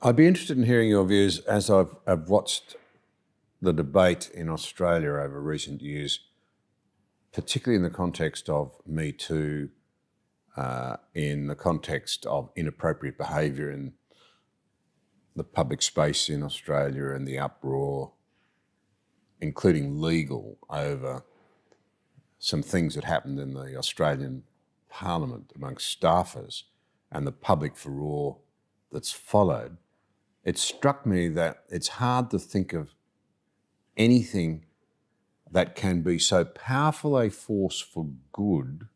I'd be interested in hearing your views as I've watched the debate in Australia over recent years, particularly in the context of Me Too, in the context of inappropriate behaviour in the public space in Australia and the uproar, including legal, over some things that happened in the Australian Parliament amongst staffers and the public furore that's followed. It struck me that it's hard to think of anything that can be so powerful a force for good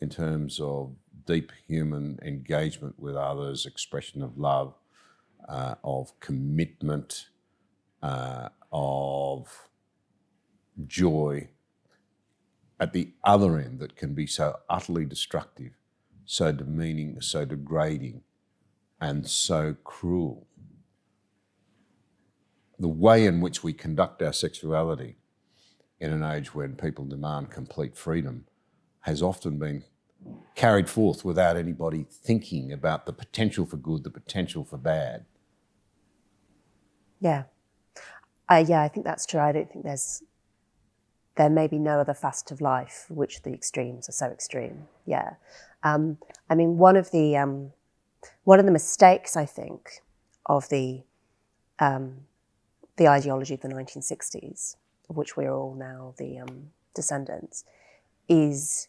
in terms of deep human engagement with others, expression of love, of commitment, of joy, at the other end that can be so utterly destructive, so demeaning, so degrading, and so cruel. The way in which we conduct our sexuality in an age when people demand complete freedom has often been carried forth without anybody thinking about the potential for good, the potential for bad. Yeah. I think that's true. I don't think there may be no other facet of life for which the extremes are so extreme. Yeah. I mean, one of the mistakes, I think, of the ideology of the 1960s, of which we're all now the descendants, is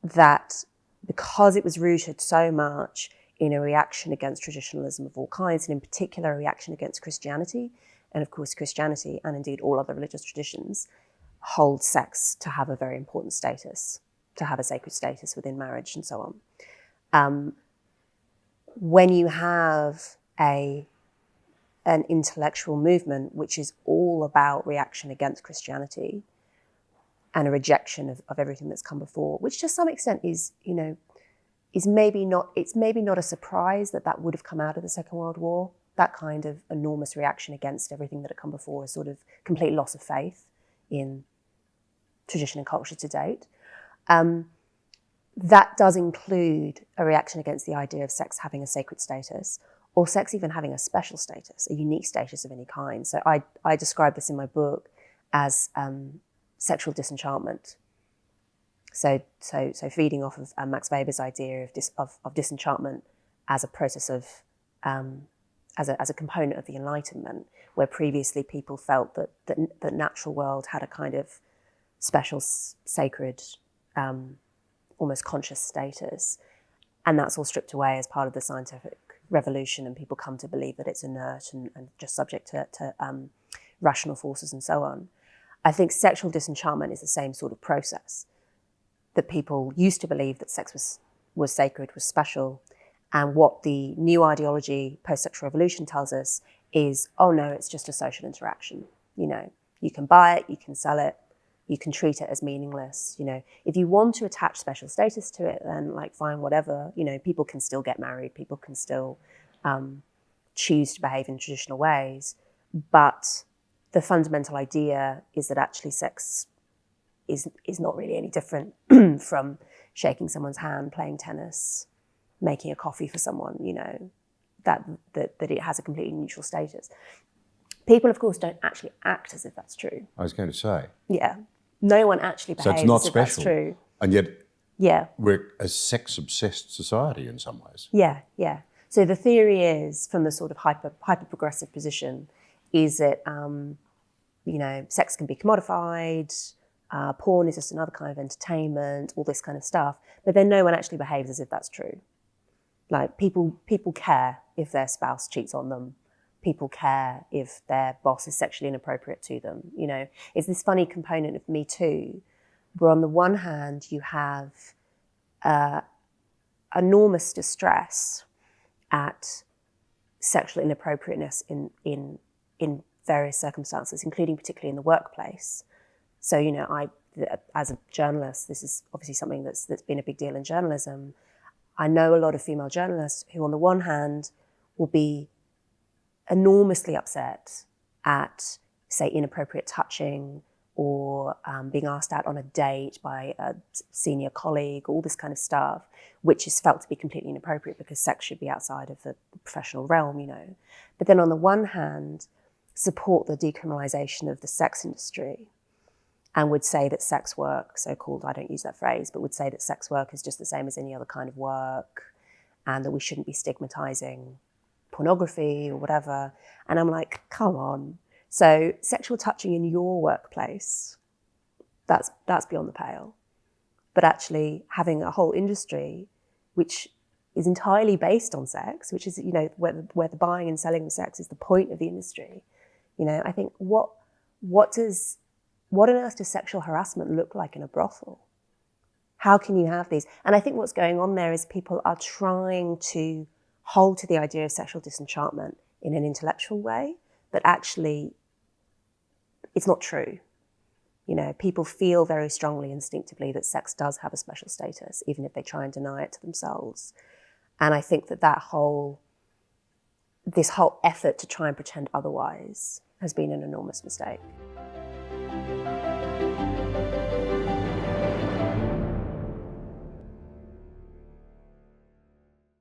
that because it was rooted so much in a reaction against traditionalism of all kinds, and in particular a reaction against Christianity, and of course Christianity, and indeed all other religious traditions, hold sex to have a very important status, to have a sacred status within marriage and so on. When you have an intellectual movement which is all about reaction against Christianity and a rejection of everything that's come before, which to some extent is maybe not a surprise that would have come out of the Second World War. That kind of enormous reaction against everything that had come before, a sort of complete loss of faith in tradition and culture to date. That does include a reaction against the idea of sex having a sacred status, or sex even having a special status, a unique status of any kind. So I describe this in my book as sexual disenchantment. So feeding off of Max Weber's idea of disenchantment as a process of, as a component of the Enlightenment, where previously people felt that the natural world had a kind of special, sacred, almost conscious status. And that's all stripped away as part of the scientific revolution, and people come to believe that it's inert and just subject to rational forces and so on. I think sexual disenchantment is the same sort of process, that people used to believe that sex was sacred, was special, and what the new ideology, post-sexual revolution, tells us is, oh no, it's just a social interaction. You can buy it, you can sell it, you can treat it as meaningless. If you want to attach special status to it, then fine, whatever. People can still get married, people can still choose to behave in traditional ways, but the fundamental idea is that actually sex is not really any different from shaking someone's hand, playing tennis, making a coffee for someone. That it has a completely neutral status. People, of course, don't actually act as if that's true. I was going to say. Yeah. No one actually behaves as if that's true. And yet yeah, we're a sex-obsessed society in some ways. Yeah. So the theory is, from the sort of hyper-progressive position, is that, sex can be commodified, porn is just another kind of entertainment, all this kind of stuff. But then no one actually behaves as if that's true. People care if their spouse cheats on them. People care if their boss is sexually inappropriate to them. It's this funny component of Me Too, where on the one hand you have enormous distress at sexual inappropriateness in various circumstances, including particularly in the workplace. So, I, as a journalist, this is obviously something that's been a big deal in journalism. I know a lot of female journalists who, on the one hand, will be enormously upset at, say, inappropriate touching, or being asked out on a date by a senior colleague, all this kind of stuff, which is felt to be completely inappropriate because sex should be outside of the professional realm, you know. But then on the one hand, support the decriminalisation of the sex industry and would say that sex work, so-called, I don't use that phrase, but would say that sex work is just the same as any other kind of work and that we shouldn't be stigmatising pornography or whatever. And I'm like, come on. So sexual touching in your workplace, that's beyond the pale. But actually having a whole industry which is entirely based on sex, which is, you know, where the buying and selling of sex is the point of the industry. You know, I think what on earth does sexual harassment look like in a brothel? How can you have these? And I think what's going on there is people are trying to hold to the idea of sexual disenchantment in an intellectual way, but actually it's not true. You know, people feel very strongly, instinctively, that sex does have a special status, even if they try and deny it to themselves. And I think that this whole effort to try and pretend otherwise has been an enormous mistake.